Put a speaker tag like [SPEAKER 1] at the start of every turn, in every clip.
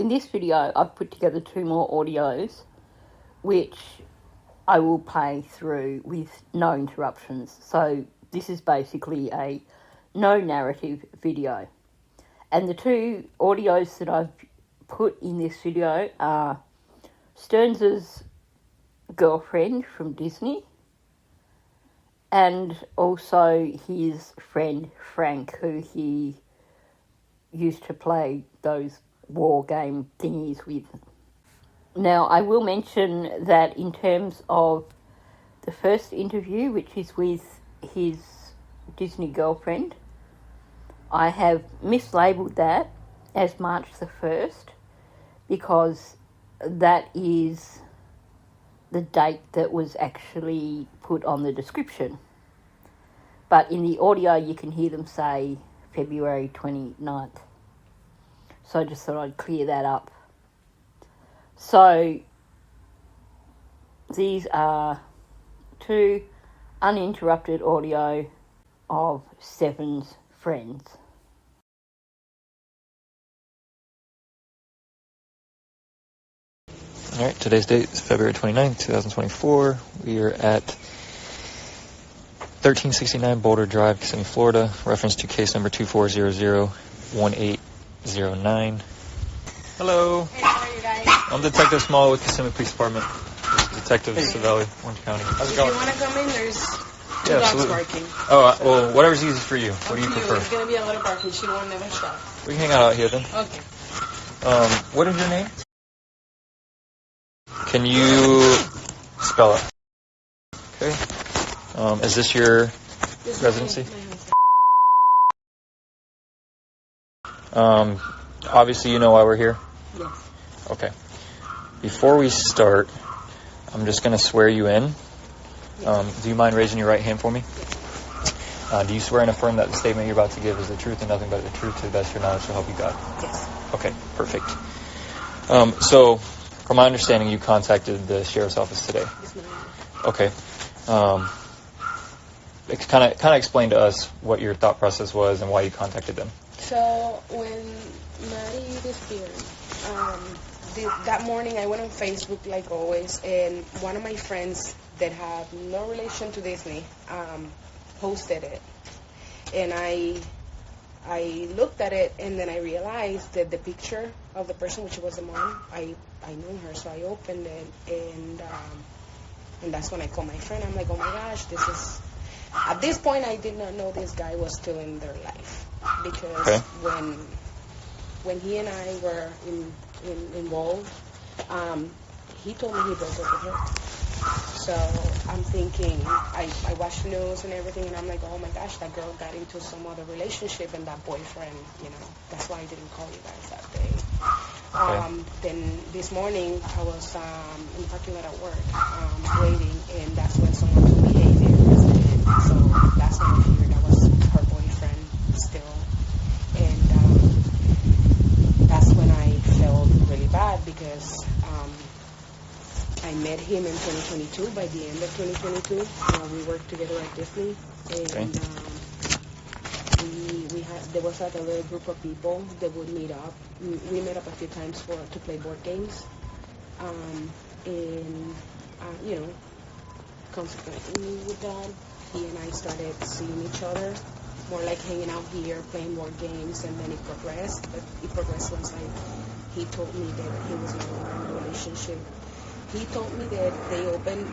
[SPEAKER 1] in this video, I've put together 2 more audios, which I will play through with no interruptions. So this is basically a no narrative video. And the 2 audios that I've put in this video are Stearns' girlfriend from Disney and also his friend Frank, who he used to play those war game thingies with. Now, I will mention that in terms of the first interview, which is with his Disney girlfriend, I have mislabeled that as March the 1st because that is the date that was actually put on the description. But in the audio, you can hear them say February 29th. So I just thought I'd clear that up. So these are 2 uninterrupted audio of Seven's friends.
[SPEAKER 2] All right, today's date is February 29th, 2024. We are at 1369 Boulder Drive, Kissimmee, Florida. Reference to case number 24001809. Hello.
[SPEAKER 3] Hey, how are you guys?
[SPEAKER 2] I'm Detective Small with Kissimmee Police Department. Detective Savelli, Orange County. How's it going?
[SPEAKER 3] If you want to come in, there's 2 dogs
[SPEAKER 2] absolutely.
[SPEAKER 3] barking.
[SPEAKER 2] Oh, well, whatever's easy for you. What do you prefer?
[SPEAKER 3] It's going to be a lot of barking. She won't never stop.
[SPEAKER 2] We can hang out here then.
[SPEAKER 3] Okay.
[SPEAKER 2] What is your name? Can you spell it? Okay. Is this your residency? Obviously you know why we're here?
[SPEAKER 3] Yes.
[SPEAKER 2] Okay. Before we start, I'm just going to swear you in. Do you mind raising your right hand for me?
[SPEAKER 3] Yes.
[SPEAKER 2] Do you swear and affirm that the statement you're about to give is the truth and nothing but the truth to the best of your knowledge, so help you God?
[SPEAKER 3] Yes.
[SPEAKER 2] Okay, perfect. So, from my understanding, you contacted the sheriff's office today.
[SPEAKER 3] Yes, ma'am.
[SPEAKER 2] Okay. Kind of explain to us what your thought process was and why you contacted them.
[SPEAKER 3] So, when Maddie disappeared, that morning I went on Facebook like always, and one of my friends that have no relation to Disney posted it. And I looked at it, and then I realized that the picture of the person, which was the mom, I knew her, so I opened it, and that's when I called my friend. I'm like, oh my gosh, this is... At this point, I did not know this guy was still in their life, because when he and I were involved, he told me he broke up with her. So I'm thinking, I watched the news and everything, and I'm like, oh my gosh, that girl got into some other relationship, and that boyfriend, that's why I didn't call you guys that day. Then this morning, I was in the parking lot at work, waiting, and that's when someone told me, hey, there was a man. So that's when I figured that was her boyfriend still. And that's when I felt really bad, because I met him in 2022, by the end of 2022. We worked together at Disney, and there was like a little group of people that would meet up. We met up a few times to play board games, consequently with that, he and I started seeing each other, more like hanging out here, playing board games, and then it progressed. But it progressed once he told me that he was no longer in a relationship. He told me that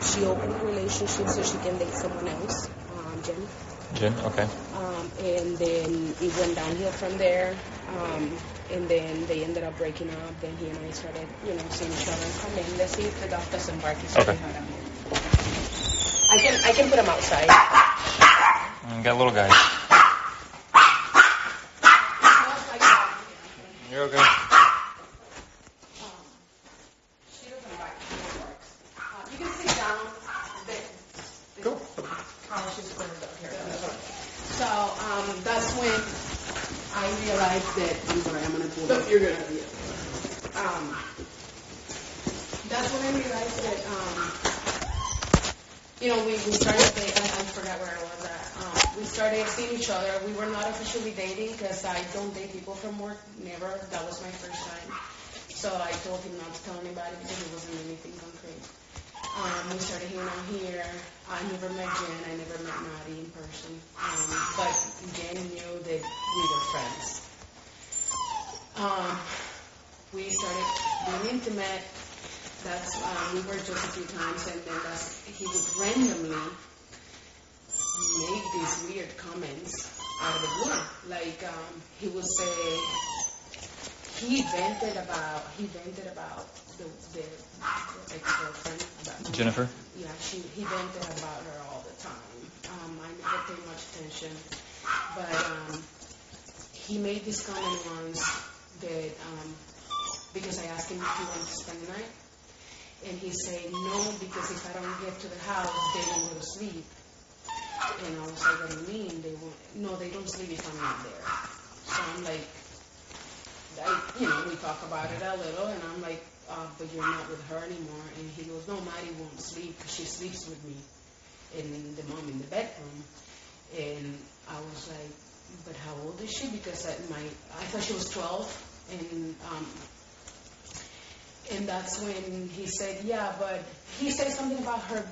[SPEAKER 3] she opened a relationship so she can date someone else, Jen, okay. And then it went downhill from there, and then they ended up breaking up. Then he and I started, seeing each other. Come in, let's see if the dog doesn't bark. It's really hot out here. I can put him outside.
[SPEAKER 2] Got a little guy. You're okay.
[SPEAKER 3] She doesn't bark. She barks. You can sit down.
[SPEAKER 2] Cool.
[SPEAKER 3] She's going to go here. So that's when I realized that I'm sorry, I'm gonna pull up. You're good. That's when I realized that we started dating. I forgot where I was at. We started seeing each other. We were not officially dating because I don't date people from work. Never. That was my first time. So I told him not to tell anybody because it wasn't anything concrete. We started hanging out here. I never met Jen. I never met Maddie in person. But Jen knew that we were friends. We started being intimate. That's we were just a few times, and then he would randomly make these weird comments out of the blue. Like he would say he vented about the ex-girlfriend. About
[SPEAKER 2] Jennifer?
[SPEAKER 3] Yeah, he vented about her all the time. I never paid much attention, but he made this comment once that because I asked him if he wanted to spend the night, and he said no because if I don't get to the house, they won't go to sleep. And I was like, what do you mean? They won't? No, they don't sleep if I'm not there. So I'm like, we talk about it a little, and I'm like, but you're not with her anymore. And he goes, no, Maddie won't sleep because she sleeps with me and the mom in the bedroom. And I was like, but how old is she? Because I thought she was 12, and that's when he said, yeah, but he said something about her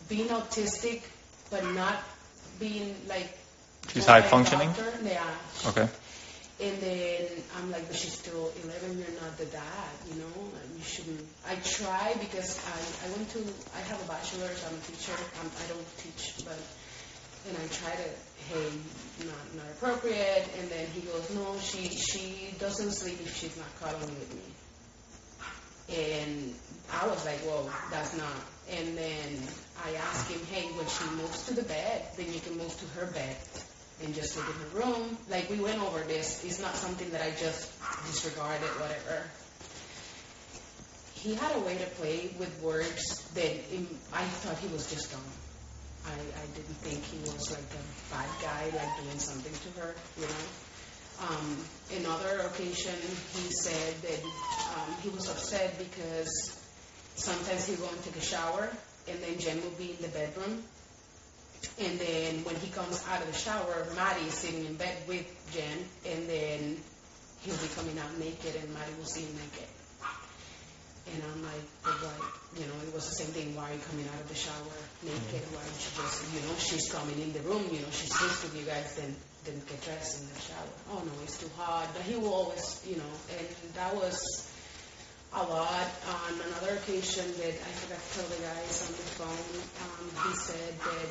[SPEAKER 3] being autistic, but not being like.
[SPEAKER 2] She's high functioning?
[SPEAKER 3] Yeah.
[SPEAKER 2] Okay.
[SPEAKER 3] And then I'm like, but she's still 11, you're not the dad, you shouldn't. I try because I have a bachelor's, I'm a teacher, I don't teach, and I try to, hey, not appropriate, and then he goes, no, she doesn't sleep if she's not cuddling with me. And I was like, whoa, that's not. And then I asked him, hey, when she moves to the bed, then you can move to her bed and just sleep in her room. Like, we went over this. It's not something that I just disregarded, whatever. He had a way to play with words that I thought he was just dumb. I didn't think he was like a bad guy, like doing something to her, Another occasion, he said that he was upset because sometimes he'd go and take a shower, and then Jen would be in the bedroom. And then when he comes out of the shower, Maddie is sitting in bed with Jen, and then he'll be coming out naked, and Maddie will see him naked. And I'm like, but why? It was the same thing. Why are you coming out of the shower naked? Why don't you just, she's coming in the room, she sleeps with you guys, then get dressed in the shower. Oh, no, it's too hot. But he will always, and that was a lot. On another occasion that I forgot to tell the guys on the phone, he said that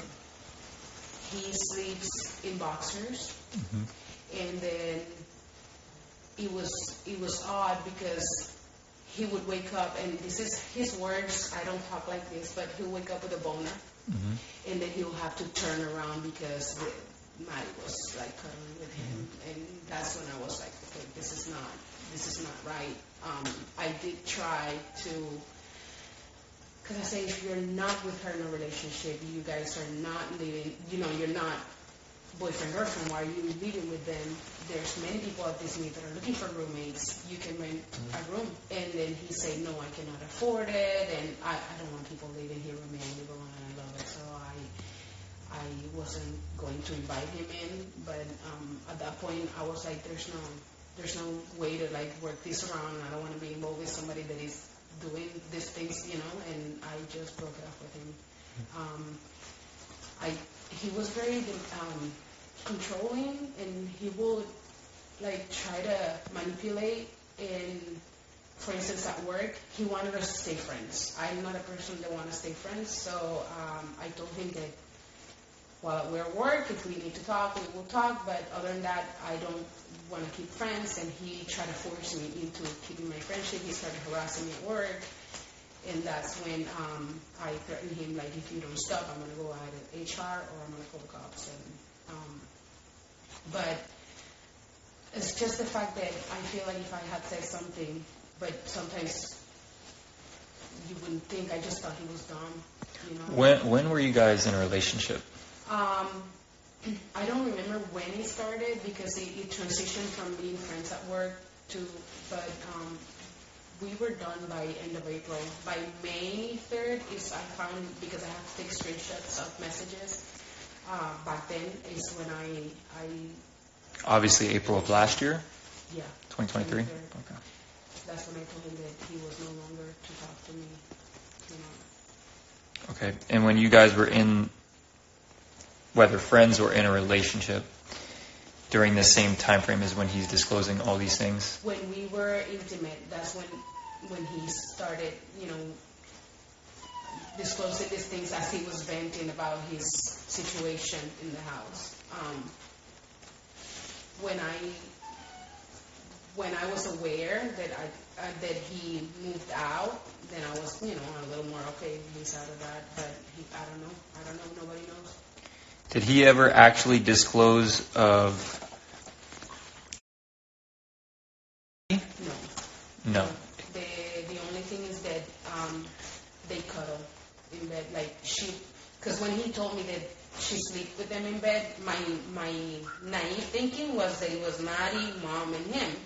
[SPEAKER 3] he sleeps in boxers, and then it was odd because he would wake up, and this is his words, I don't talk like this, but he'll wake up with a boner, and then he'll have to turn around because Maddie was like cuddling with him, and that's when I was like, okay, this is not right. I did try to, because I say if you're not with her in a relationship, you guys are not living, you're not boyfriend-girlfriend, why are you living with them? There's many people at Disney that are looking for roommates. You can rent a room. And then he said, no, I cannot afford it, and I don't want people living here with me. I live alone and I love it. So I wasn't going to invite him in, but at that point I was like, there's no way to like work this around. I don't want to be involved with somebody that is doing these things, and I just broke it off with him. He was very controlling, and he would like try to manipulate. And for instance, at work, he wanted us to stay friends. I'm not a person that want to stay friends, so I told him that while we're at work, if we need to talk, we will talk. But other than that, I don't want to keep friends. And he tried to force me into keeping my friendship. He started harassing me at work. And that's when I threatened him, like, if you don't stop, I'm going to go out at HR or I'm going to call the cops. But it's just the fact that I feel like if I had said something, but sometimes you wouldn't think. I just thought he was dumb,
[SPEAKER 2] When were you guys in a relationship?
[SPEAKER 3] I don't remember when it started because it transitioned from being friends at work but we were done by end of April. By May 3rd I found, because I have to take screenshots of messages, back then is when I
[SPEAKER 2] Obviously April of last year?
[SPEAKER 3] Yeah.
[SPEAKER 2] 2023? Okay.
[SPEAKER 3] that's when I told him that he was no longer to talk to me. You know.
[SPEAKER 2] Okay. And when you guys were in, whether friends or in a relationship, during the same time frame as when he's disclosing all these things?
[SPEAKER 3] When we were intimate, that's when he started, disclosing these things as he was venting about his situation in the house. When I was aware that he moved out, then I was, a little more okay. He's out of that, but I don't know. Nobody knows.
[SPEAKER 2] Did he ever actually disclose of? No.
[SPEAKER 3] The only thing is that they cuddle in bed, because when he told me that she sleep with them in bed, my naive thinking was that it was Maddie, Mom, and him.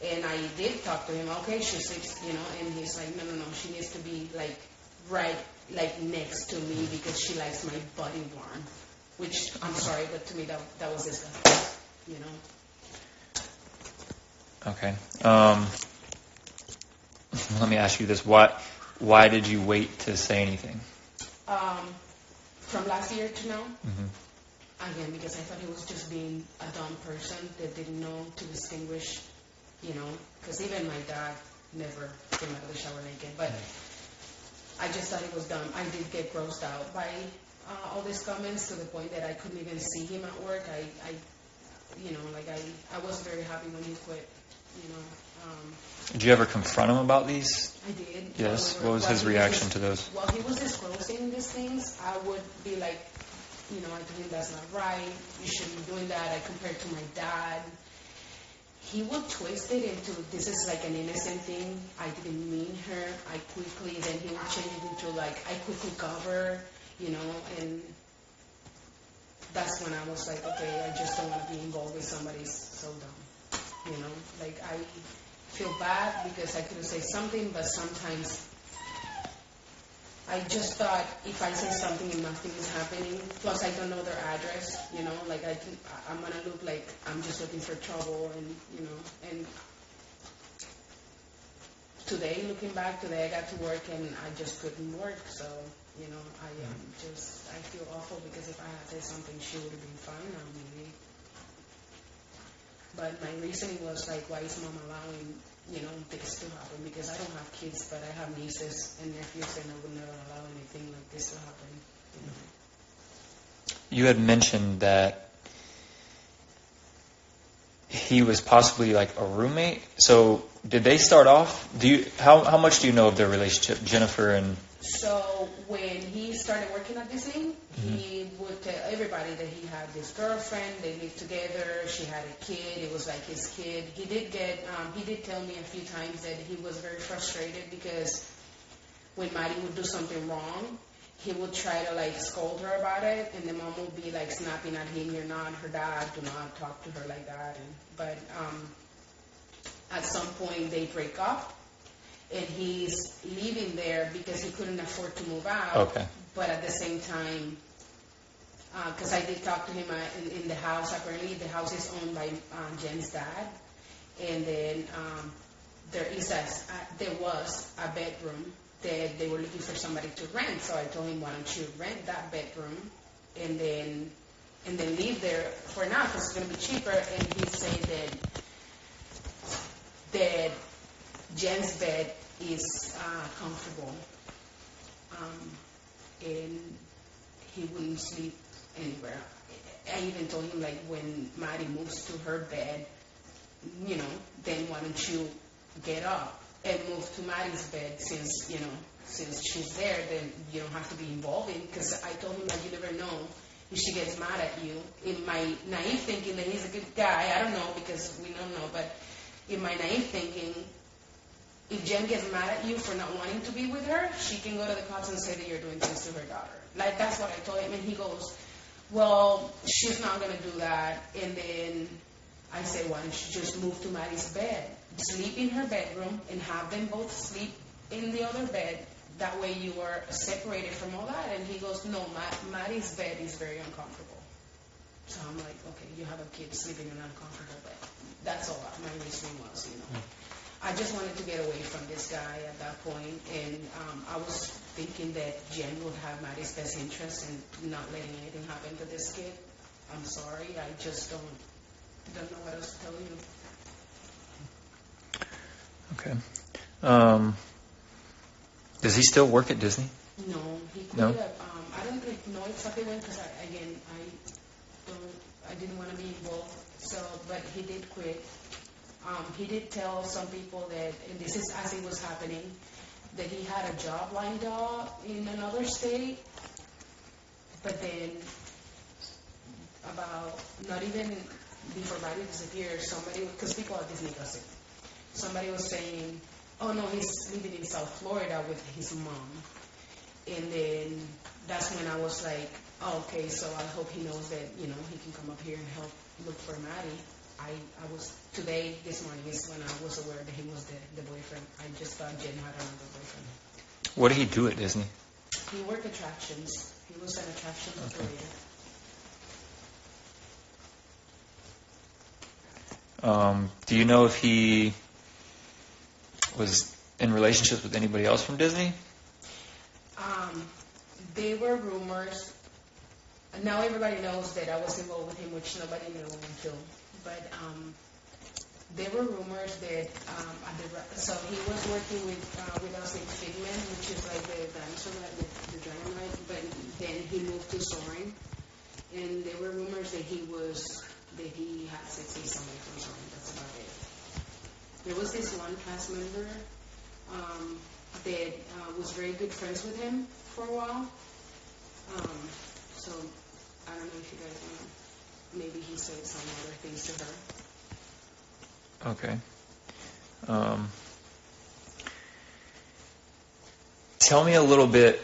[SPEAKER 3] And I did talk to him. Okay, she sleeps, and he's like, no, she needs to be right next to me because she likes my body warm. Which I'm sorry, but to me that was disgusting,
[SPEAKER 2] Okay. Let me ask you this: Why did you wait to say anything?
[SPEAKER 3] From last year to now.
[SPEAKER 2] Mm-hmm.
[SPEAKER 3] Again, because I thought he was just being a dumb person that didn't know to distinguish, because even my dad never came out of the shower naked. But I just thought he was dumb. I did get grossed out by all these comments to the point that I couldn't even see him at work. I wasn't very happy when he quit,
[SPEAKER 2] Did you ever confront him about these?
[SPEAKER 3] I did.
[SPEAKER 2] Yes. What was his reaction to those?
[SPEAKER 3] While he was disclosing these things, I would be like, I told him that's not right. You shouldn't be doing that. I compared to my dad. He would twist it into this is like an innocent thing. I didn't mean her. Then he would change it into I quickly cover, and that's when I was like, okay, I just don't want to be involved with somebody so dumb, I feel bad because I couldn't say something, but sometimes I just thought if I say something and nothing is happening, plus I don't know their address, I'm going to look like I'm just looking for trouble, and looking back, today I got to work and I just couldn't work, so, I feel awful because if I had said something, she would have been fine on me. But my reasoning was why is Mom allowing, this to happen? Because I don't have kids, but I have nieces and nephews, and I would never allow anything like this to happen.
[SPEAKER 2] You had mentioned that he was possibly a roommate. So did they start off? How much do you know of their relationship, Jennifer and?
[SPEAKER 3] So when he started working at Disney, he would tell everybody that he had this girlfriend. They lived together. She had a kid. It was his kid. He did tell me a few times that he was very frustrated because when Maddie would do something wrong, he would try to scold her about it, and the mom would be snapping at him. You're not her dad. Do not talk to her like that. But at some point they break up. And he's living there because he couldn't afford to move out.
[SPEAKER 2] Okay.
[SPEAKER 3] But at the same time, because I did talk to him in the house. Apparently, the house is owned by Jen's dad. And then there was a bedroom that they were looking for somebody to rent. So I told him, why don't you rent that bedroom and then live there for now because it's going to be cheaper. And he said that Jen's bed is comfortable, and he wouldn't sleep anywhere. I even told him when Maddie moves to her bed, then why don't you get up and move to Maddie's bed since she's there, then you don't have to be involved in. Because I told him you never know if she gets mad at you. In my naive thinking that he's a good guy, I don't know because we don't know, but in my naive thinking, if Jen gets mad at you for not wanting to be with her, she can go to the cops and say that you're doing things to her daughter. That's what I told him. And he goes, well, she's not going to do that. And then I said, why don't you just move to Maddie's bed? Sleep in her bedroom and have them both sleep in the other bed. That way you are separated from all that. And he goes, no, Maddie's bed is very uncomfortable. So I'm like, okay, you have a kid sleeping in an uncomfortable bed. That's all my reasoning was, I just wanted to get away from this guy at that point, and I was thinking that Jen would have Maddie's best interest in not letting anything happen to this kid. I'm sorry, I just don't know what else to tell you.
[SPEAKER 2] Okay. Does he still work at Disney?
[SPEAKER 3] No, he quit.
[SPEAKER 2] No?
[SPEAKER 3] I don't know exactly when, because I didn't want to be involved. So, but he did quit. He did tell some people that, and this is as it was happening, that he had a job lined up in another state, but then about not even before Maddie disappeared, somebody, because people at Disney gossip, somebody was saying, oh no, he's living in South Florida with his mom. And then that's when I was like, oh, okay, so I hope he knows that, he can come up here and help look for Maddie. This morning is when I was aware that he was the boyfriend. I just thought Jen had another boyfriend.
[SPEAKER 2] What did he do at Disney?
[SPEAKER 3] He worked attractions. He was an attractions operator.
[SPEAKER 2] Do you know if he was in relationships with anybody else from Disney?
[SPEAKER 3] There were rumors. Now everybody knows that I was involved with him, which nobody knew until. But there were rumors that so he was working with us in Figment, which is like the dinosaur, the dragon ride. But then he moved to Soaring, and there were rumors that he had sex with somebody from Soaring. That's about it. There was this one cast member that was very good friends with him for a while. So I don't know if you guys know. Maybe he said some other things to her.
[SPEAKER 2] Okay. Tell me a little bit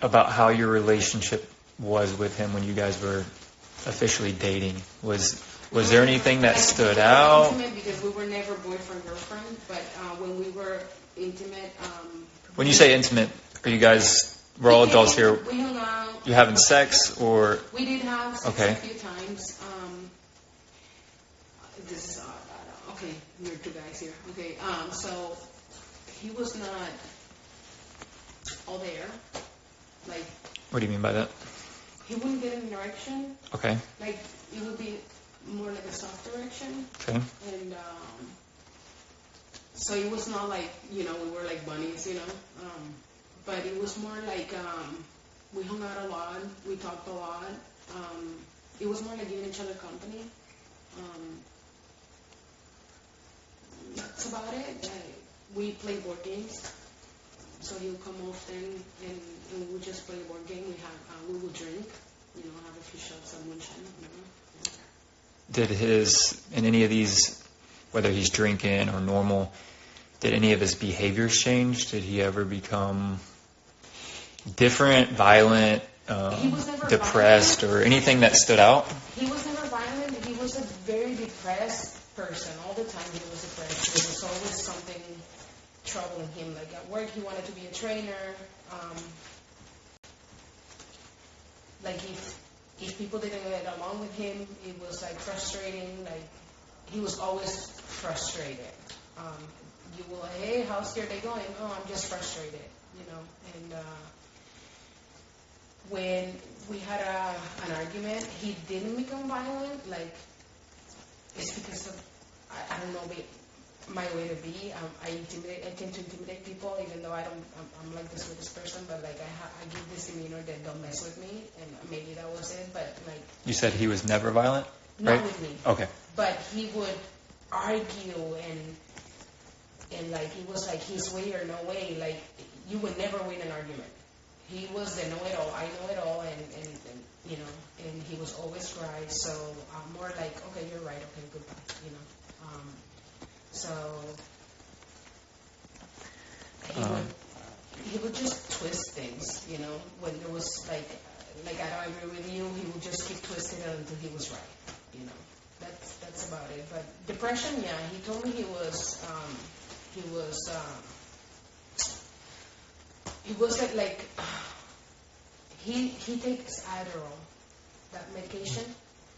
[SPEAKER 2] about how your relationship was with him when you guys were officially dating. Was there anything that stood out?
[SPEAKER 3] Intimate because we were never boyfriend girlfriend, but when we were intimate.
[SPEAKER 2] When you say intimate, are you guys? We're all adults here.
[SPEAKER 3] We hung out.
[SPEAKER 2] You having sex or?
[SPEAKER 3] We did have sex a few times. This is okay. We're two guys here. Okay. So he was not all there. Like.
[SPEAKER 2] What do you mean by that?
[SPEAKER 3] He wouldn't get an erection.
[SPEAKER 2] Okay.
[SPEAKER 3] Like it would be more like a soft erection.
[SPEAKER 2] Okay.
[SPEAKER 3] And so it was not like we were like bunnies, but it was more like we hung out a lot, we talked a lot. It was more like giving each other company. That's about it. We played board games, so he would come often, and we would just play a board game. We would drink, have a few shots of moonshine.
[SPEAKER 2] Did in any of these, whether he's drinking or normal, did any of his behaviors change? Did he ever become different, violent, depressed,
[SPEAKER 3] violent.
[SPEAKER 2] or anything that stood out?
[SPEAKER 3] He was never violent. He was a very depressed person. All the time he was depressed. There was always something troubling him. Like at work, he wanted to be a trainer. Like if people didn't get along with him, it was like frustrating. Like he was always frustrated. You will, hey, how's your day going? Oh, I'm just frustrated, And when we had an argument, he didn't become violent. Like it's because of I don't know my way to be. I tend to intimidate people, even though I'm like the sweetest person. But like I give this demeanor that don't mess with me, and maybe that was it. But like
[SPEAKER 2] you said, he was never violent,
[SPEAKER 3] not
[SPEAKER 2] right?
[SPEAKER 3] with me.
[SPEAKER 2] Okay.
[SPEAKER 3] But he would argue and like it was like his way or no way. Like you would never win an argument. He was the know-it-all. I know it all, and and he was always right. So I'm more like, okay, you're right. Okay, goodbye. So he would just twist things. When there was like I don't agree with you, he would just keep twisting it until he was right. That's about it. But depression, yeah, he told me he was like he takes Adderall, that medication.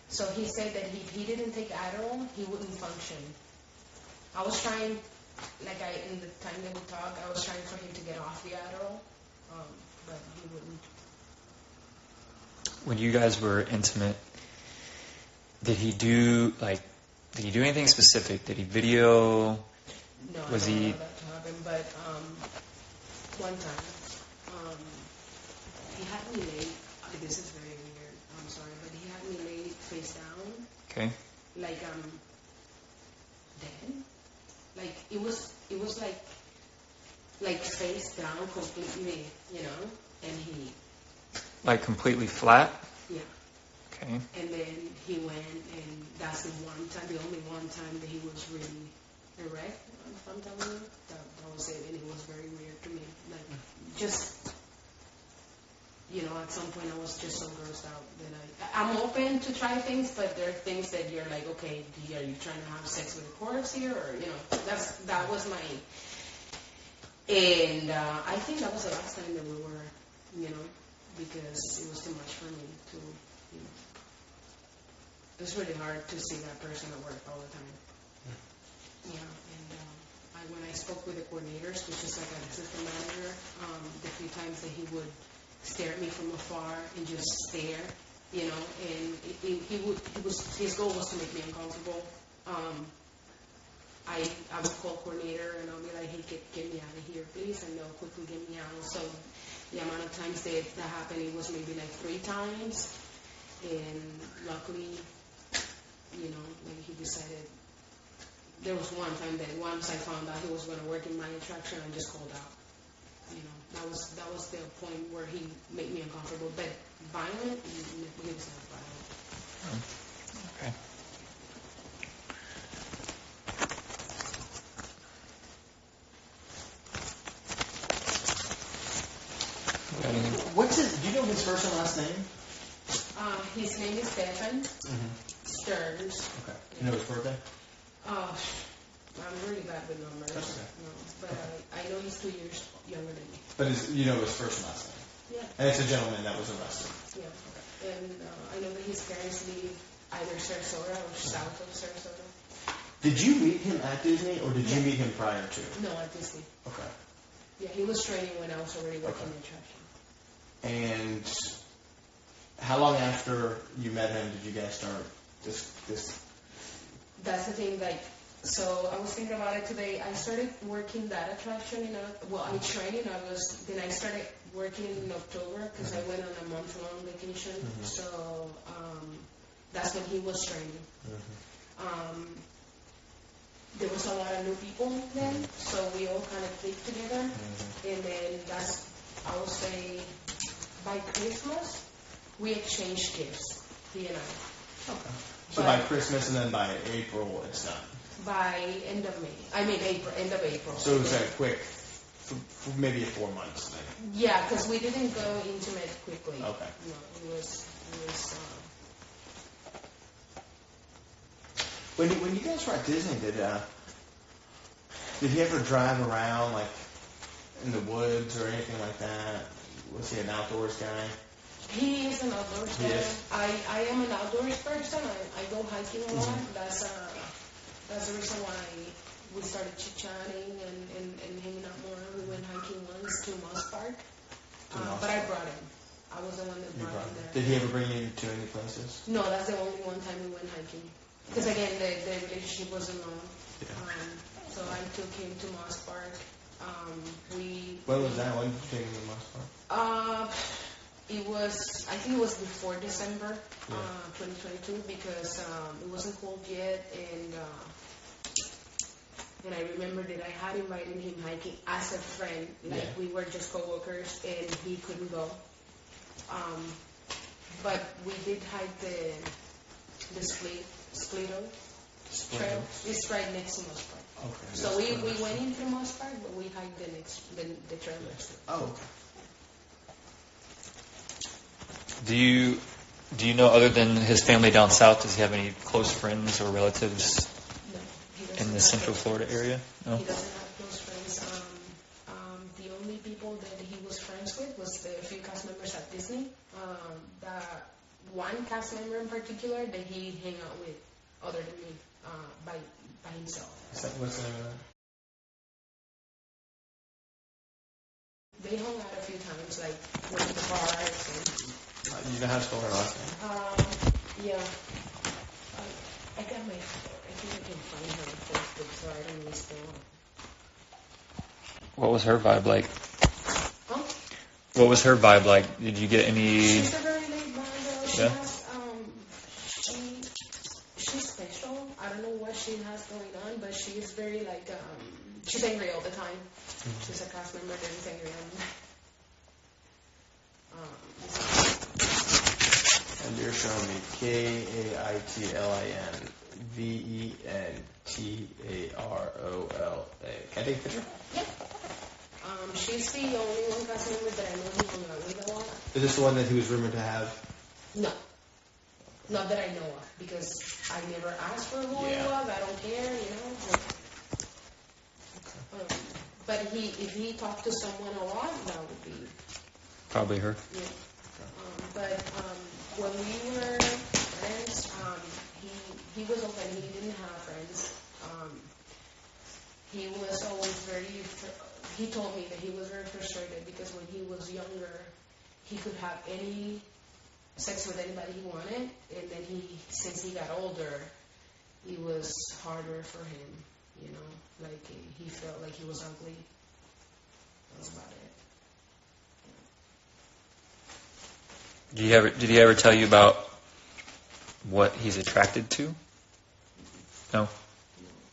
[SPEAKER 3] So he said that if he didn't take Adderall, he wouldn't function. I was trying, in the time that we talked, I was trying for him to get off the Adderall, but he wouldn't.
[SPEAKER 2] When you guys were intimate, did he do anything specific? Did he video?
[SPEAKER 3] No,
[SPEAKER 2] Was
[SPEAKER 3] I don't
[SPEAKER 2] he?
[SPEAKER 3] allow that to happen, but one time, he had me laid, this is very weird, I'm sorry, but he had me laid face down,
[SPEAKER 2] Okay.
[SPEAKER 3] like dead. Like it was like face down completely, and he,
[SPEAKER 2] Like completely flat?
[SPEAKER 3] yeah.
[SPEAKER 2] Okay.
[SPEAKER 3] And then he went, and that's the only one time that he was really erect, if I'm telling you. That was it, and it was very weird to me. Like, just, at some point I was just so grossed out that I'm open to try things, but there are things that you're like, okay, are you trying to have sex with a corpse here? Or, that was my, and I think that was the last time that we were, because it was too much for me to, it was really hard to see that person at work all the time. Yeah, and when I spoke with the coordinators, which is like an assistant manager, the few times that he would stare at me from afar and just stare, and his goal was to make me uncomfortable. I would call coordinator and I'll be like, hey, get me out of here, please, and they'll quickly get me out. So the amount of times that happened, it was maybe like 3 times, and luckily, when he decided, there was one time that once I found out he was going to work in my attraction, I just called out. That was the point where he made me uncomfortable. But violent, he was not violent.
[SPEAKER 2] Okay.
[SPEAKER 4] Do you know his first and last name?
[SPEAKER 3] His name is Stefan Stearns.
[SPEAKER 4] Okay. You know his birthday?
[SPEAKER 3] I'm really bad with numbers.
[SPEAKER 4] That's okay.
[SPEAKER 3] No, but I know he's 2 years younger than me.
[SPEAKER 4] But you know his first and last name?
[SPEAKER 3] Yeah.
[SPEAKER 4] And it's a gentleman that was arrested?
[SPEAKER 3] Yeah. Okay. And I know that his parents live either Sarasota or south of Sarasota.
[SPEAKER 4] Did you meet him at Disney, or did you meet him prior to?
[SPEAKER 3] No, at Disney.
[SPEAKER 4] Okay.
[SPEAKER 3] Yeah, he was training when I was already working in attraction.
[SPEAKER 4] And how long after you met him did you guys start this?
[SPEAKER 3] That's the thing, so I was thinking about it today. I started working that attraction I trained in August, then I started working in October because I went on a month-long vacation. So that's when he was training. There was a lot of new people then, so we all kind of clicked together. And then I would say, by Christmas, we exchanged gifts, he and I.
[SPEAKER 4] Okay. So by Christmas and then by April, it's done?
[SPEAKER 3] By end of May. End of April.
[SPEAKER 4] So it was a quick, maybe a 4 months thing?
[SPEAKER 3] Yeah, because we didn't go intimate quickly.
[SPEAKER 4] Okay.
[SPEAKER 3] No, it was
[SPEAKER 4] When you guys were at Disney, did he ever drive around, like, in the woods or anything like that? Was he an outdoors guy?
[SPEAKER 3] He is an outdoors guy.
[SPEAKER 4] Yes.
[SPEAKER 3] I am an outdoors person. I go hiking a lot. That's the reason why we started chit-chatting and hanging out more. We went hiking once to Moss Park. But I brought him. I was the one that brought him there.
[SPEAKER 4] Did he ever bring you to any places?
[SPEAKER 3] No, that's the only one time we went hiking. Because again, the relationship wasn't long.
[SPEAKER 4] Yeah.
[SPEAKER 3] So I took him to Moss Park.
[SPEAKER 4] When was that? When did you take him to Moss Park?
[SPEAKER 3] I think it was before December 2022 because it wasn't cold yet, and I remember that I had invited him hiking as a friend, we were just co-workers, and he couldn't go. But we did hike the Splitter Trail. It's right next to Moss Park.
[SPEAKER 4] Okay.
[SPEAKER 3] So we went into Moss Park, but we hiked the trail next to it.
[SPEAKER 4] Oh, okay.
[SPEAKER 2] Do you know, other than his family down south, does he have any close friends or relatives in the Central Florida area? No?
[SPEAKER 3] He doesn't have close friends. The only people that he was friends with was the few cast members at Disney. That one cast member in particular that he hang out with, other than me, by by himself.
[SPEAKER 4] What's
[SPEAKER 3] They hung out a few times, like went to the bars. And,
[SPEAKER 4] you know how to spell her last name?
[SPEAKER 3] yeah. I got my. I think I can find her on Facebook, so I don't misspell it.
[SPEAKER 2] What was her vibe like?
[SPEAKER 3] Huh?
[SPEAKER 2] What was her vibe like? Did you get any?
[SPEAKER 3] She's a very laid back girl. She
[SPEAKER 2] Yeah.
[SPEAKER 3] has, she's special. I don't know what she has going on, but she is very like, she's angry all the time. She's a cast member that is angry all the time.
[SPEAKER 4] And you're showing me KAITLINVENTAROLA. Can I take a picture?
[SPEAKER 3] Yeah. She's the only one cast member that I know who hung out with a lot.
[SPEAKER 4] Is this the one that he was rumored to have?
[SPEAKER 3] No. Not that I know of, because I never asked for who it was. I don't care, you know. But if he talked to someone a lot, that would be
[SPEAKER 2] Probably her.
[SPEAKER 3] yeah. But when we were friends, he was open. He didn't have friends. He was always very. He told me that he was very frustrated because when he was younger, he could have any sex with anybody he wanted, and then since he got older, it was harder for him. You know, like he felt like he was ugly. That's about it.
[SPEAKER 2] Did he ever tell you about what he's attracted to? No.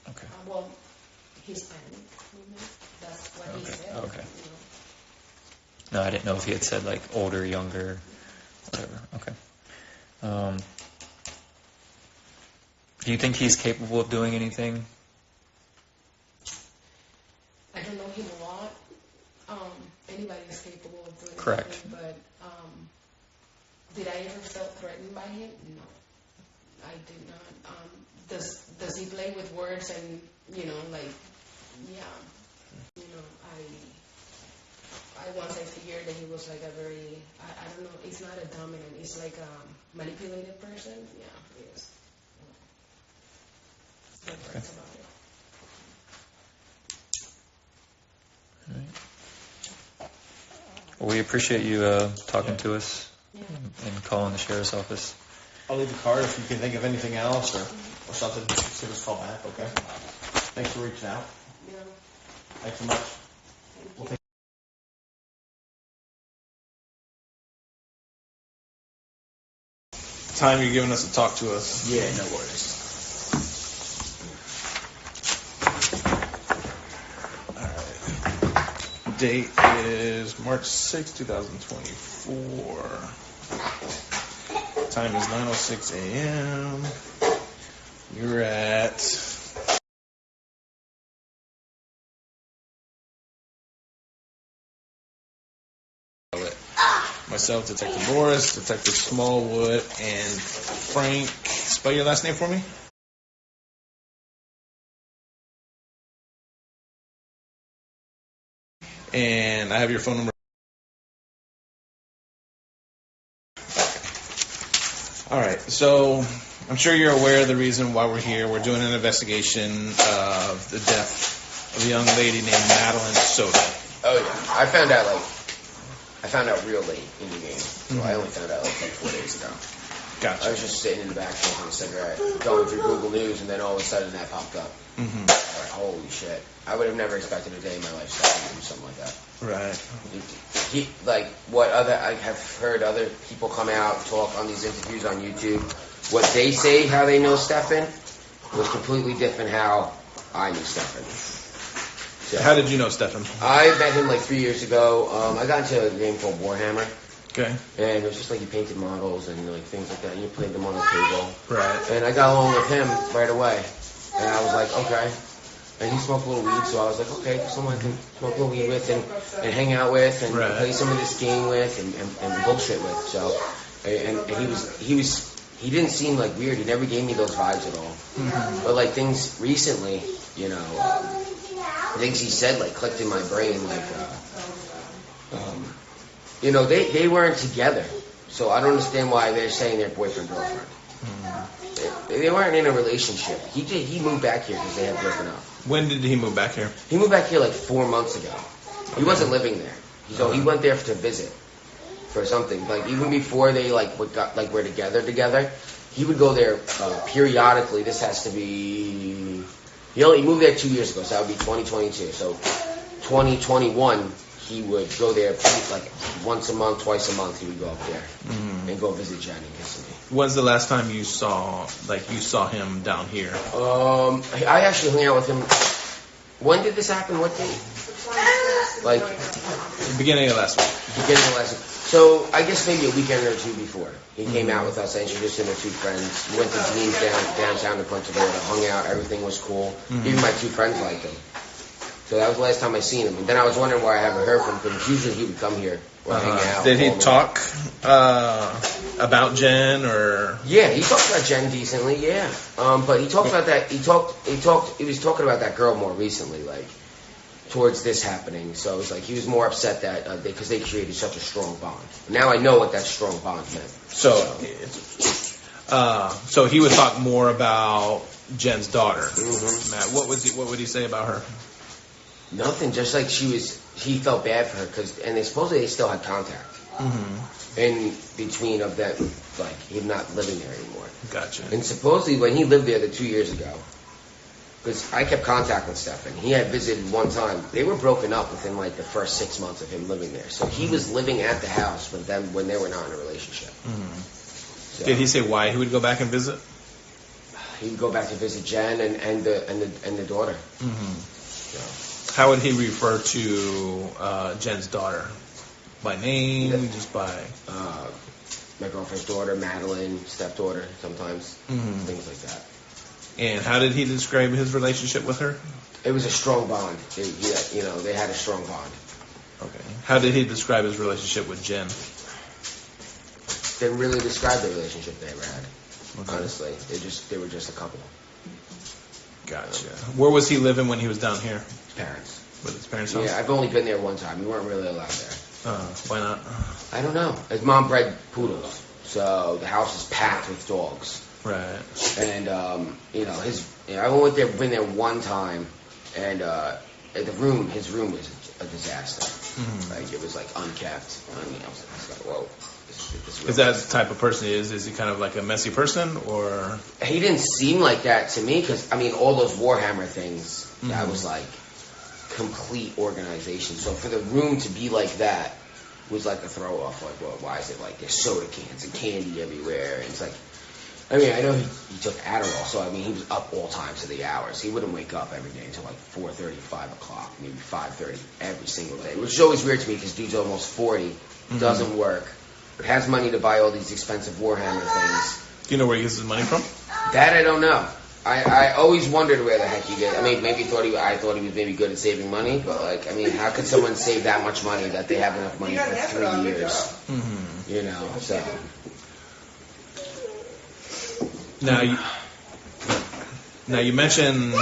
[SPEAKER 2] Okay.
[SPEAKER 3] Well, Hispanic women. That's what he said.
[SPEAKER 2] Okay.
[SPEAKER 3] You know.
[SPEAKER 2] No, I didn't know if he had said like older, younger, whatever. Okay. Do you think he's capable of doing anything?
[SPEAKER 3] I don't know him a lot. Anybody is capable of doing
[SPEAKER 2] Correct.
[SPEAKER 3] anything, but did I ever felt threatened by him? No, I did not. Does he play with words and like yeah, I once I figured that he was like a very I don't know. It's not a dominant. It's like a manipulated person. Yeah, he is. But that's about it.
[SPEAKER 2] All right. Well, we appreciate you talking to us and calling the sheriff's office.
[SPEAKER 4] I'll leave the card if you can think of anything else or something. Just give us a call back, okay? Thanks for reaching out.
[SPEAKER 3] Yeah.
[SPEAKER 4] Thanks so much. We'll take time you're giving us to talk to us.
[SPEAKER 5] Yeah, no worries.
[SPEAKER 4] Date is March 6, 2024. Time is 9:06 a.m. You're at myself, Detective Morris, Detective Smallwood, and Frank. Spell your last name for me. And I have your phone number. All right, so I'm sure you're aware of the reason why we're here. We're doing an investigation of the death of a young lady named Madeline Soda.
[SPEAKER 5] Oh yeah, I found out real late in the game. So I only found out like 4 days ago.
[SPEAKER 4] Gotcha.
[SPEAKER 5] I was just sitting in the back smoking a cigarette, going through Google News, and then all of a sudden that popped up.
[SPEAKER 4] Mm-hmm.
[SPEAKER 5] Like, holy shit! I would have never expected a day in my life to do something like that.
[SPEAKER 4] Right.
[SPEAKER 5] I have heard other people come out talk on these interviews on YouTube. What they say, how they know Stefan, was completely different how I knew Stefan. So,
[SPEAKER 4] How did you know Stefan?
[SPEAKER 5] I met him like 3 years ago. I got into a game called Warhammer.
[SPEAKER 4] Okay.
[SPEAKER 5] And it was just like you painted models and like things like that, and you played them on the table.
[SPEAKER 4] Right.
[SPEAKER 5] And I got along with him right away. And I was like, okay. And he smoked a little weed, so I was like, okay, someone I can smoke a little weed with and hang out with and play some of this game with and bullshit with. So, and he didn't seem like weird. He never gave me those vibes at all. Mm-hmm. But like things recently, things he said like clicked in my brain like, they weren't together. So I don't understand why they're saying they're boyfriend, girlfriend. They weren't in a relationship. He moved back here because they had broken up.
[SPEAKER 4] When did he move back here?
[SPEAKER 5] He moved back here like 4 months ago. He wasn't living there. So he went there to visit for something. Like even before they were together, he would go there periodically. This has to be. He moved there 2 years ago, so that would be 2022. So 2021, he would go there like once a month, twice a month. He would go up there and go visit Jen and kiss me.
[SPEAKER 4] When's the last time you saw him down here?
[SPEAKER 5] I actually hung out with him. When did this happen? What date? Like
[SPEAKER 4] The beginning of last week.
[SPEAKER 5] beginning of last week. So I guess maybe a weekend or two before. He came out with us. I introduced him to 2 friends. We went to Dean's downtown to Punta Gorda, hung out. Everything was cool. Even my 2 friends liked him. So that was the last time I seen him. And then I was wondering why I haven't heard from him, because usually he would come here or hang out.
[SPEAKER 4] Did he talk about Jen or?
[SPEAKER 5] Yeah, he talked about Jen decently. Yeah, but he talked about that. He was talking about that girl more recently, like towards this happening. So it was like he was more upset that because they created such a strong bond. Now I know what that strong bond meant.
[SPEAKER 4] So he would talk more about Jen's daughter. Matt, what would he say about her?
[SPEAKER 5] Nothing, just like he felt bad for her and they still had contact in between of them, like him not living there anymore.
[SPEAKER 4] Gotcha.
[SPEAKER 5] And supposedly when he lived there 2 years ago, because I kept contact with Stefan, he had visited one time. They were broken up within like the first 6 months of him living there. So he was living at the house with them when they were not in a relationship. So,
[SPEAKER 4] did he say why he would go back and visit?
[SPEAKER 5] He would go back to visit Jen and the daughter. So.
[SPEAKER 4] How would he refer to Jen's daughter? By name, just by
[SPEAKER 5] my girlfriend's daughter, Madeline, stepdaughter, sometimes things like that.
[SPEAKER 4] And how did he describe his relationship with her?
[SPEAKER 5] It was a strong bond. They had a strong bond.
[SPEAKER 4] Okay. How did he describe his relationship with Jen?
[SPEAKER 5] Didn't really describe the relationship they ever had.
[SPEAKER 4] Okay.
[SPEAKER 5] Honestly, they were just a couple.
[SPEAKER 4] Gotcha. Where was he living when he was down here?
[SPEAKER 5] His parents.
[SPEAKER 4] With his parents' house?
[SPEAKER 5] Yeah, I've only been there one time. We weren't really allowed there.
[SPEAKER 4] Why not?
[SPEAKER 5] I don't know. His mom bred poodles, so the house is packed with dogs.
[SPEAKER 4] Right.
[SPEAKER 5] And I only been there one time, and his room was a disaster. Like it was like unkept. I mean, I was like, whoa.
[SPEAKER 4] Is that the type of person he is? Is he kind of like a messy person, or?
[SPEAKER 5] He didn't seem like that to me, because I mean, all those Warhammer things, that was like complete organization. So for the room to be like that was like a throw off. Like, well, why is it like there's soda cans and candy everywhere? And it's like, I mean, I know he took Adderall, so I mean, he was up all times of the hours. He wouldn't wake up every day until like 4:30, 5 o'clock, maybe 5:30 every single day, which is always weird to me because dude's almost 40, doesn't work, but has money to buy all these expensive Warhammer things.
[SPEAKER 4] Do you know where he gets his money from?
[SPEAKER 5] That I don't know. I always wondered where the heck he did. I mean, maybe I thought he was maybe good at saving money, but like, I mean, how could someone save that much money that they have enough money for 3 years? You know, so.
[SPEAKER 4] Now you mentioned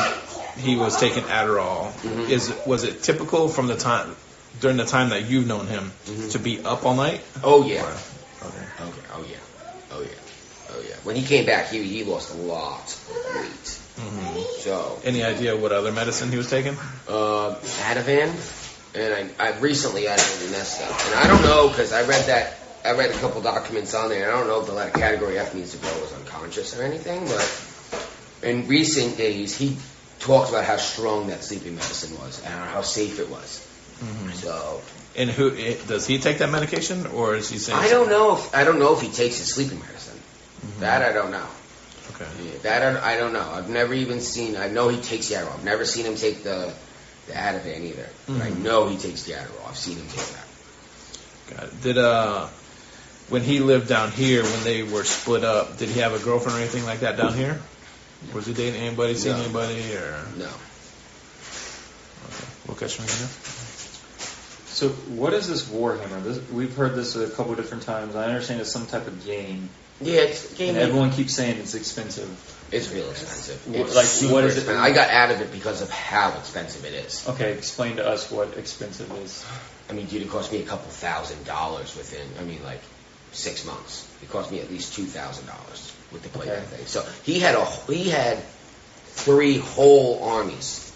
[SPEAKER 4] he was taking Adderall. Was it typical from during the time that you've known him to be up all night?
[SPEAKER 5] Oh yeah.
[SPEAKER 4] Okay.
[SPEAKER 5] Oh yeah. When he came back, he lost a lot of weight. So.
[SPEAKER 4] Any idea what other medicine he was taking?
[SPEAKER 5] Ativan, and I recently added Lunesta, and I don't know because I read a couple documents on there. I don't know if the category F means the girl was unconscious or anything, but in recent days he talked about how strong that sleeping medicine was and how safe it was. So.
[SPEAKER 4] And does he take that medication, or is he saying?
[SPEAKER 5] I don't know if he takes his sleeping medicine. That I don't know.
[SPEAKER 4] Okay.
[SPEAKER 5] Yeah, that I don't know. I've never even seen. I know he takes the Adderall. I've never seen him take the Ativan either. But I know he takes the Adderall. I've seen him take that.
[SPEAKER 4] Got it. Did when he lived down here, when they were split up, did he have a girlfriend or anything like that down here? Was he dating anybody, seeing anybody, or
[SPEAKER 5] no?
[SPEAKER 4] Okay, we'll catch him again.
[SPEAKER 2] So what is this Warhammer? We've heard this a couple different times. I understand it's some type of game.
[SPEAKER 5] Yeah, it's a game.
[SPEAKER 2] And everyone keeps saying it's expensive.
[SPEAKER 5] It's real expensive.
[SPEAKER 2] What is it?
[SPEAKER 5] I got out of it because of how expensive it is.
[SPEAKER 2] Okay, explain to us what expensive is.
[SPEAKER 5] I mean, dude, it cost me a couple $1,000s within. I mean, like, 6 months. It cost me at least $2,000 with the play that thing. So he had 3 whole armies.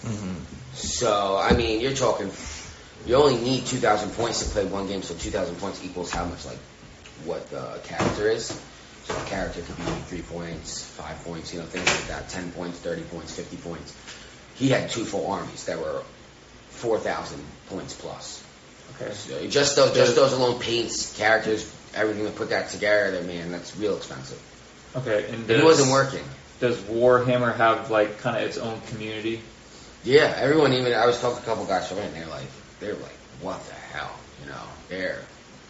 [SPEAKER 4] Mm-hmm.
[SPEAKER 5] So I mean, you're talking. You only need 2,000 points to play one game. So 2,000 points equals how much, like, what the character is. So the character could be 3 points, 5 points, things like that. 10 points, 30 points, 50 points. He had 2 full armies that were 4,000 points plus.
[SPEAKER 2] Okay.
[SPEAKER 5] So just those alone, paints, characters, everything to put that together, man, that's real expensive.
[SPEAKER 2] Okay, and
[SPEAKER 5] It wasn't working.
[SPEAKER 2] Does Warhammer have like kind of its own community?
[SPEAKER 5] Yeah, everyone. Even I was talking to a couple guys from it, and they're like, what the hell, They're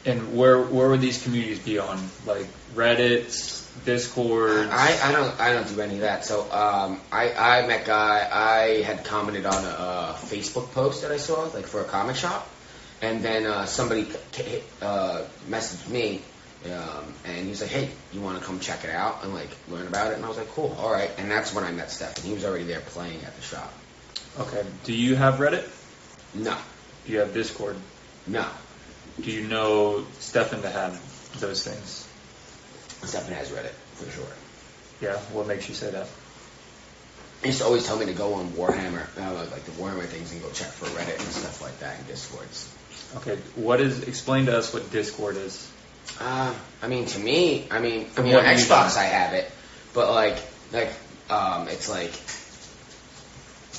[SPEAKER 2] And where would these communities be on? Like Reddit, Discord?
[SPEAKER 5] I don't do any of that. So I met guy. I had commented on a Facebook post that I saw, like for a comic shop, and then somebody messaged me, and he's like, "Hey, you want to come check it out and like learn about it?" And I was like, "Cool, all right." And that's when I met Steph, and he was already there playing at the shop.
[SPEAKER 2] Okay. Do you have Reddit?
[SPEAKER 5] No,
[SPEAKER 2] Do you have Discord?
[SPEAKER 5] no.
[SPEAKER 2] Do you know Stefan to have those things?
[SPEAKER 5] Stephen has read it for sure.
[SPEAKER 2] Yeah. What makes you say that?
[SPEAKER 5] He used to always tell me to go on Warhammer, like the Warhammer things, and go check for Reddit and stuff like that and Discords.
[SPEAKER 2] Okay. Explain to us what Discord is.
[SPEAKER 5] I mean, to me, on
[SPEAKER 2] what
[SPEAKER 5] Xbox
[SPEAKER 2] you
[SPEAKER 5] I have it, but it's like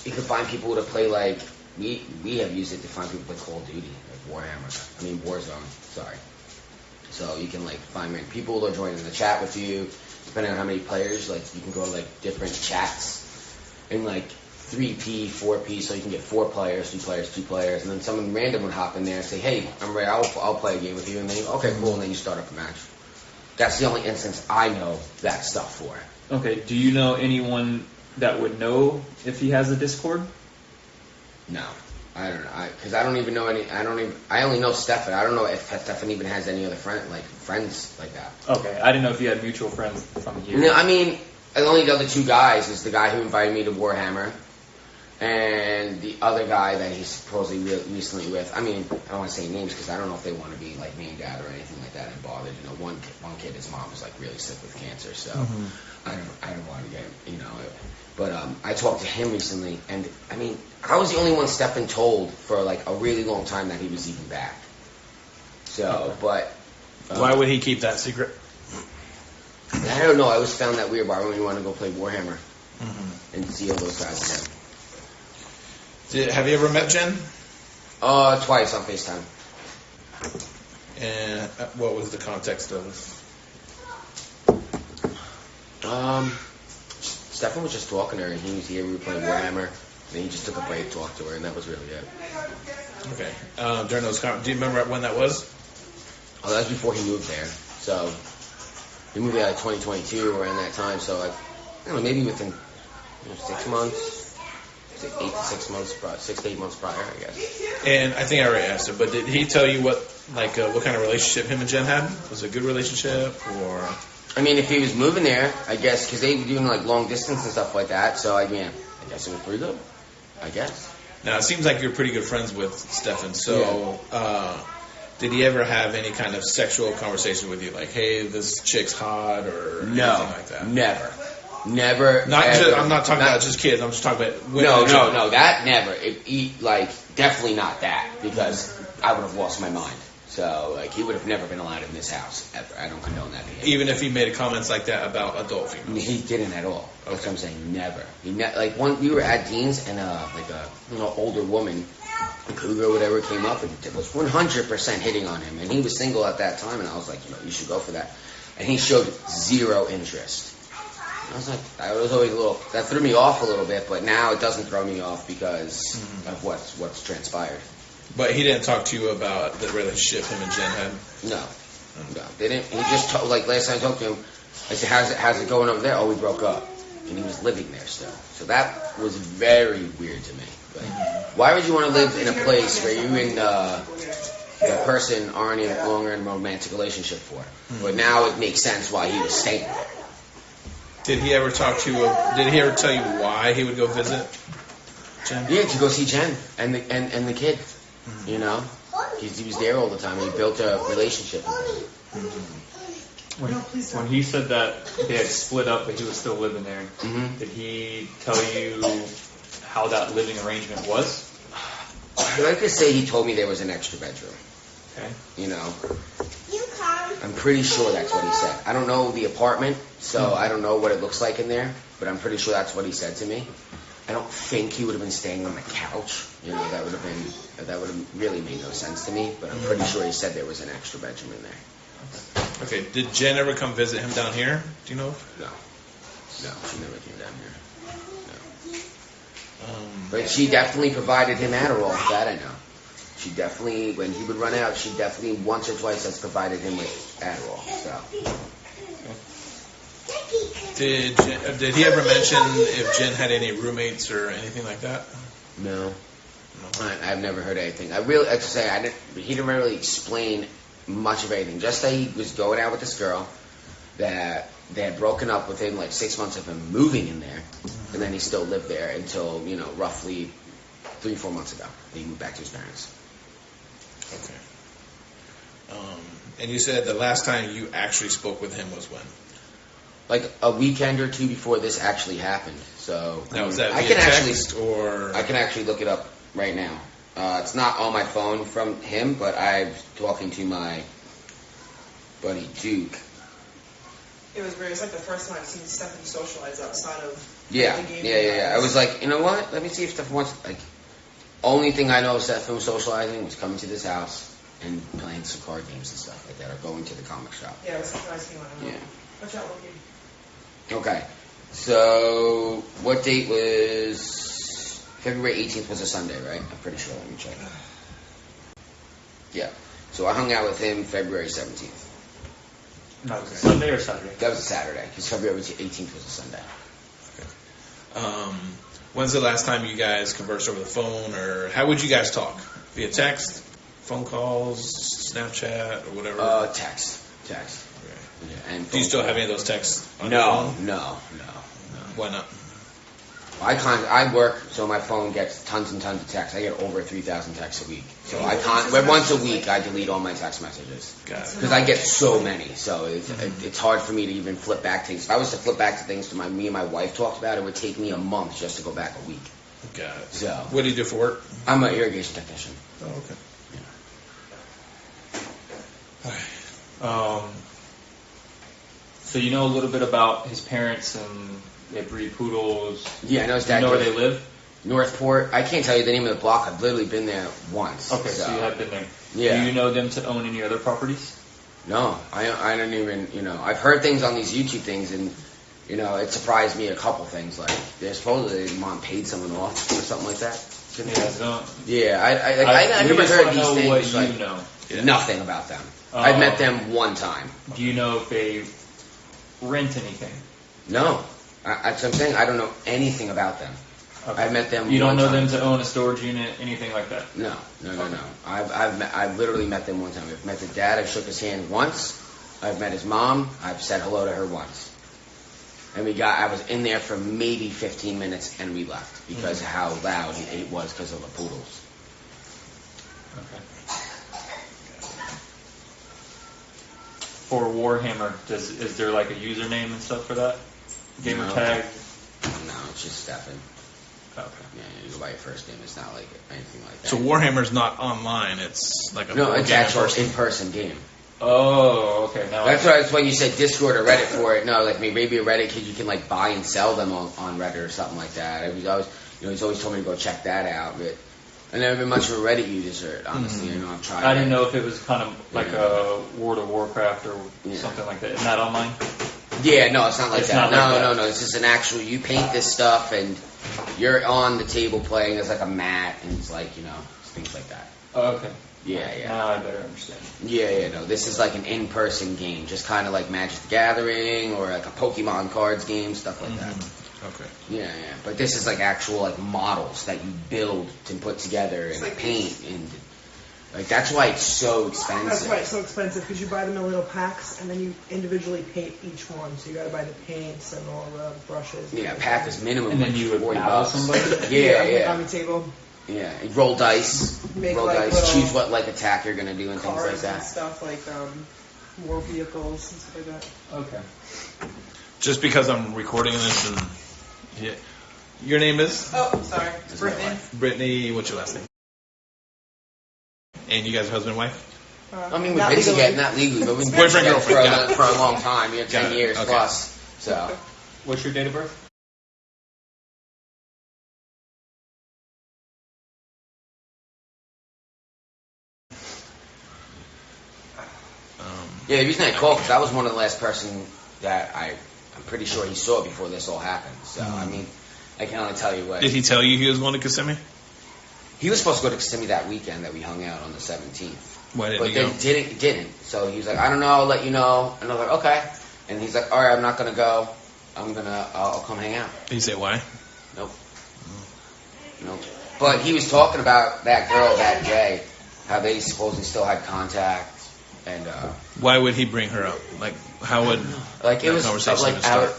[SPEAKER 5] you can find people to play like we have used it to find people to play Call of Duty, like Warzone. Sorry. So you can like find people to join in the chat with you, depending on how many players. Like you can go to like different chats in like 3P, 4P, so you can get 4 players, 2 players, 2 players, and then someone random would hop in there and say, "Hey, I'm ready. I'll play a game with you." And then okay, cool, and then you start up a match. That's the only instance I know that stuff for.
[SPEAKER 2] Okay. Do you know anyone that would know if he has a Discord?
[SPEAKER 5] No, I don't know. Because I don't even know any. I only know Stefan. I don't know if Stefan even has any other friends like that.
[SPEAKER 2] Okay. I didn't know if you had mutual friends from here.
[SPEAKER 5] No, I mean, only the other 2 guys is the guy who invited me to Warhammer, and the other guy that he's supposedly recently with. I mean, I don't want to say names because I don't know if they want to be like named out or anything like that and bothered. One kid, his mom was like really sick with cancer, so I don't want to get But I talked to him recently, and I mean, I was the only one Stefan told for like a really long time that he was even back. So, but
[SPEAKER 4] Why would he keep that secret?
[SPEAKER 5] I don't know. I always found that weird. Why wouldn't you want to go play Warhammer and see all those guys again?
[SPEAKER 4] Have you ever met Jen?
[SPEAKER 5] Twice on FaceTime.
[SPEAKER 4] And what was the context of?
[SPEAKER 5] Stefan was just talking to her, and he was here. We were playing Warhammer, and he just took a break to talk to her, and that was really it.
[SPEAKER 4] Okay. During those, do you remember when that was?
[SPEAKER 5] Oh, that was before he moved there. So he moved there in 2022 around that time. So I don't know, maybe within 6 months, 8 to 6 months, 6 to 8 months prior, I guess.
[SPEAKER 4] And I think I already asked it, but did he tell you what kind of relationship him and Jen had? Was it a good relationship, or?
[SPEAKER 5] I mean, if he was moving there, I guess, because they were doing like long distance and stuff like that. So I guess it was pretty good. I guess.
[SPEAKER 4] Now it seems like you're pretty good friends with Stefan. So, did he ever have any kind of sexual conversation with you, like, "Hey, this chick's hot," or anything like that?
[SPEAKER 5] Never.
[SPEAKER 4] I'm not talking about just kids. I'm just talking about women.
[SPEAKER 5] No, that never. Definitely not that, because I would have lost my mind. So, he would have never been allowed in this house, ever. I don't condone that behavior.
[SPEAKER 4] Even if he made comments like that about adult females?
[SPEAKER 5] He didn't at all. That's what I'm saying, never. We were at Dean's, and older woman, cougar or whatever, came up and was 100% hitting on him. And he was single at that time, and I was like, you should go for that. And he showed zero interest. I was like, I was always that threw me off a little bit, but now it doesn't throw me off because of what's transpired.
[SPEAKER 4] But he didn't talk to you about the relationship him and Jen had?
[SPEAKER 5] No, they didn't. He just last time I talked to him, I said, how's it going over there? Oh, we broke up, and he was living there still. So that was very weird to me. Why would you want to live in a place where you and the person aren't any longer in a romantic relationship for? But now it makes sense why he was staying there.
[SPEAKER 4] Did he ever talk to you? Did he ever tell you why he would go visit Jen?
[SPEAKER 5] Yeah, to go see Jen and the kid. He was there all the time. And he built a relationship with him.
[SPEAKER 2] When he said that they had split up, but he was still living there, did he tell you how that living arrangement was?
[SPEAKER 5] I'd like to say he told me there was an extra bedroom.
[SPEAKER 2] Okay.
[SPEAKER 5] You know, I'm pretty sure that's what he said. I don't know the apartment, so I don't know what it looks like in there, but I'm pretty sure that's what he said to me. I don't think he would have been staying on the couch. You know, that would have really made no sense to me, but I'm pretty sure he said there was an extra bedroom in there.
[SPEAKER 4] Okay, did Jen ever come visit him down here? Do you know?
[SPEAKER 5] No, she never came down here. But she definitely provided him Adderall. That I know. She definitely, when he would run out, she definitely once or twice has provided him with Adderall. So.
[SPEAKER 4] Did he ever mention if Jen had any roommates or anything like that?
[SPEAKER 5] No. I've never heard anything. He didn't really explain much of anything. Just that he was going out with this girl, that they had broken up within like 6 months of him moving in there, and then he still lived there until, roughly 3-4 months ago. He moved back to his parents.
[SPEAKER 4] Okay. And you said the last time you actually spoke with him was when?
[SPEAKER 5] Like a weekend or two before this actually happened. So
[SPEAKER 4] now, was that
[SPEAKER 5] I
[SPEAKER 4] via
[SPEAKER 5] can
[SPEAKER 4] text or?
[SPEAKER 5] I can actually look it up right now. It's not on my phone from him, but I'm talking to my buddy Duke.
[SPEAKER 6] It was weird. It's like the first time I've seen Stephanie socialize outside of the game.
[SPEAKER 5] Yeah. I was like, you know what? Let me see if Stephanie wants. Like, only thing I know Stephanie was socializing was coming to this house and playing some card games and stuff like that, or going to the comic shop.
[SPEAKER 6] Yeah, it was surprising. Yeah. Watch out, Loki.
[SPEAKER 5] Okay, so what date was February 18th? Was a Sunday, right? I'm pretty sure. Let me check. Yeah. So I hung out with him February 17th.
[SPEAKER 2] No, was it Sunday or Saturday?
[SPEAKER 5] That was a Saturday, because February 18th was a Sunday.
[SPEAKER 4] Okay. When's the last time you guys conversed over the phone, or how would you guys talk? Via text, phone calls, Snapchat, or whatever?
[SPEAKER 5] Text. Okay. Yeah, and
[SPEAKER 4] do you still have any of those texts on
[SPEAKER 5] No.
[SPEAKER 4] your phone?
[SPEAKER 5] No.
[SPEAKER 4] Why not?
[SPEAKER 5] I work, so my phone gets tons and tons of texts. I get over 3,000 texts a week. So I can't. Once a week, I delete all my text messages because I get so many. So it's hard for me to even flip back things. If I was to flip back to things me and my wife talked about, it would take me a month just to go back a week.
[SPEAKER 4] Got it.
[SPEAKER 5] So
[SPEAKER 4] what do you do for work?
[SPEAKER 5] I'm an irrigation technician.
[SPEAKER 4] Oh, okay.
[SPEAKER 2] Yeah. So you know a little bit about his parents, and they breed poodles.
[SPEAKER 5] Yeah, I know his dad.
[SPEAKER 2] You know where they live?
[SPEAKER 5] Northport. I can't tell you the name of the block. I've literally been there once.
[SPEAKER 2] Okay, so you have been there.
[SPEAKER 5] Yeah.
[SPEAKER 2] Do you know them to own any other properties?
[SPEAKER 5] No, I don't even, I've heard things on these YouTube things, and, it surprised me a couple things. Like, they're supposedly their mom paid someone off or something like that. I never heard these things.
[SPEAKER 2] What you know.
[SPEAKER 5] Nothing about them. I've met them one time.
[SPEAKER 2] Do you know if they rent anything?
[SPEAKER 5] No. That's what I'm saying. I don't know anything about them.
[SPEAKER 2] Okay.
[SPEAKER 5] I've met them.
[SPEAKER 2] You don't know
[SPEAKER 5] time.
[SPEAKER 2] them to own a storage unit, anything like that?
[SPEAKER 5] No. I've literally met them one time. I've met the dad. I've shook his hand once. I've met his mom. I've said hello to her once. And I was in there for maybe 15 minutes, and we left because of how loud it was because of the poodles.
[SPEAKER 2] Okay. For Warhammer, is there like a username and stuff for that? Gamer tag?
[SPEAKER 5] No, it's just Stefan.
[SPEAKER 2] Okay.
[SPEAKER 5] Yeah, you go by your first name. It's not like anything like that.
[SPEAKER 4] So Warhammer's not online. It's like a
[SPEAKER 5] it's actual in-person game.
[SPEAKER 2] Oh, okay. Now
[SPEAKER 5] That's when you said Discord or Reddit for it. No, like maybe a Reddit because you can like buy and sell them on Reddit or something like that. He's always told me to go check that out, but I've never been much of a Reddit user, honestly. I've tried.
[SPEAKER 2] I didn't know if it was kind of like a World of Warcraft or something like that. Isn't that online?
[SPEAKER 5] Yeah, no, it's not like that.
[SPEAKER 2] No.
[SPEAKER 5] It's just an actual. You paint this stuff and you're on the table playing. There's like a mat and it's like things like that.
[SPEAKER 2] Oh, okay.
[SPEAKER 5] Yeah.
[SPEAKER 2] Now I better understand.
[SPEAKER 5] No, this is like an in-person game, just kind of like Magic the Gathering or like a Pokemon cards game, stuff like that.
[SPEAKER 4] Okay.
[SPEAKER 5] Yeah. But this is like actual like models that you build to put together and like paint and like that's why it's so expensive.
[SPEAKER 6] That's why it's so expensive because you buy them in little packs and then you individually paint each one. So you got to buy the paints and all the brushes.
[SPEAKER 5] Yeah, a pack is minimum.
[SPEAKER 2] And then you would battle somebody.
[SPEAKER 5] Yeah.
[SPEAKER 6] On the table.
[SPEAKER 5] Yeah, roll dice.
[SPEAKER 6] Make,
[SPEAKER 5] roll
[SPEAKER 6] like,
[SPEAKER 5] dice.
[SPEAKER 6] little
[SPEAKER 5] Choose what attack you're gonna do and things like
[SPEAKER 6] cars and
[SPEAKER 5] that.
[SPEAKER 6] stuff like war vehicles and stuff like that.
[SPEAKER 2] Okay.
[SPEAKER 4] Just because I'm recording this and yeah. Your name is
[SPEAKER 6] Oh, I'm sorry. It's Brittany.
[SPEAKER 4] Brittany. What's your last name? And you guys are husband and wife?
[SPEAKER 5] I mean, we've
[SPEAKER 6] Not
[SPEAKER 5] been
[SPEAKER 6] legally.
[SPEAKER 5] together, not legally, but we've been
[SPEAKER 4] Boyfriend,
[SPEAKER 5] together
[SPEAKER 4] girlfriend, got it.
[SPEAKER 5] for a long time. 10
[SPEAKER 4] Got it.
[SPEAKER 5] years
[SPEAKER 4] Okay.
[SPEAKER 5] plus. So.
[SPEAKER 2] What's your date of birth?
[SPEAKER 5] Yeah, the reason I called, because I was one of the last person that I'm pretty sure he saw before this all happened. So, I mean, I can only tell you what.
[SPEAKER 4] Did he tell you he was going to Kissimmee?
[SPEAKER 5] He was supposed to go to Kissimmee that weekend that we hung out on the 17th.
[SPEAKER 4] Why didn't
[SPEAKER 5] But
[SPEAKER 4] he
[SPEAKER 5] then
[SPEAKER 4] go?
[SPEAKER 5] he didn't. So he was like, I don't know, I'll let you know. And I was like, okay. And he's like, all right, I'm not going to go. I'll come hang out.
[SPEAKER 4] Did he say why?
[SPEAKER 5] Nope. Nope. But he was talking about that girl that day, how they supposedly still had contact. And,
[SPEAKER 4] Why would he bring her up? Like, how would
[SPEAKER 5] like, it
[SPEAKER 4] that
[SPEAKER 5] was
[SPEAKER 4] conversation
[SPEAKER 5] like
[SPEAKER 4] even start?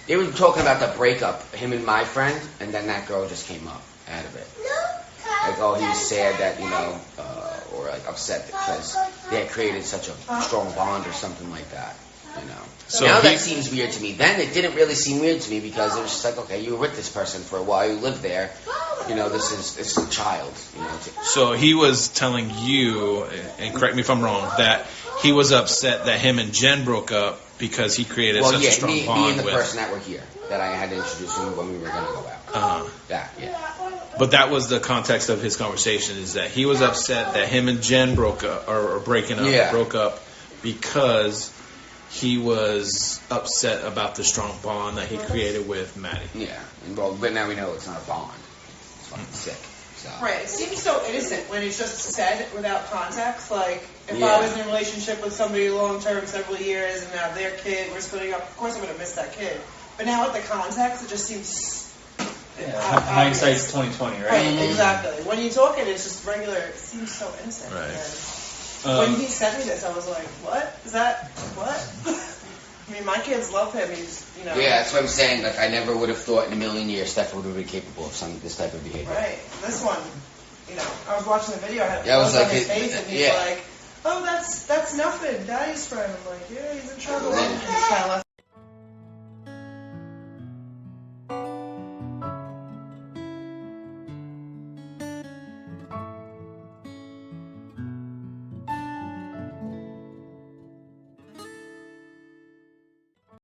[SPEAKER 5] they were talking about the breakup, him and my friend, and then that girl just came up out of it. Like, oh, he was sad that, or like upset because they had created such a strong bond or something like that,
[SPEAKER 4] So
[SPEAKER 5] now
[SPEAKER 4] he-
[SPEAKER 5] that seems weird to me. Then it didn't really seem weird to me because it was just like, okay, you were with this person for a while, you lived there, this is a child,
[SPEAKER 4] So he was telling you, and correct me if I'm wrong, that he was upset that him and Jen broke up because he created
[SPEAKER 5] Well,
[SPEAKER 4] such
[SPEAKER 5] yeah,
[SPEAKER 4] a strong
[SPEAKER 5] me
[SPEAKER 4] bond
[SPEAKER 5] and the
[SPEAKER 4] with.
[SPEAKER 5] person that were here that I had to introduce him when we were going to go out. That, yeah.
[SPEAKER 4] But that was the context of his conversation: is that he was upset that him and Jen broke up or breaking up,
[SPEAKER 5] Yeah.
[SPEAKER 4] broke up because he was upset about the strong bond that he created with Maddie.
[SPEAKER 5] Yeah, but now we know it's not a bond. It's fucking sick. So.
[SPEAKER 6] Right. It seems so innocent when it's just said without context. Like, if
[SPEAKER 5] Yeah.
[SPEAKER 6] I was in a relationship with somebody long term, several years, and now their kid, we're splitting up, of course I'm going to miss that kid. But now with the context, it just seems.
[SPEAKER 2] Hindsight's 20/20, right?
[SPEAKER 6] Right, exactly. When you talk it, it's just regular. It seems so innocent.
[SPEAKER 4] Right.
[SPEAKER 6] And when he sent me this, I was like, "What is that? What?" I mean, my kids love him. He's,
[SPEAKER 5] Yeah, that's what I'm saying. Like, I never would have thought in a million years Steph would have been capable of this type of behavior.
[SPEAKER 6] Right. This one, I was watching the video. I had a
[SPEAKER 5] Yeah, it was
[SPEAKER 6] close on
[SPEAKER 5] like
[SPEAKER 6] his face, and he's
[SPEAKER 5] yeah.
[SPEAKER 6] like, "Oh, that's nothing. Daddy's friend." I'm like, "Yeah, he's in trouble." And he kind of left.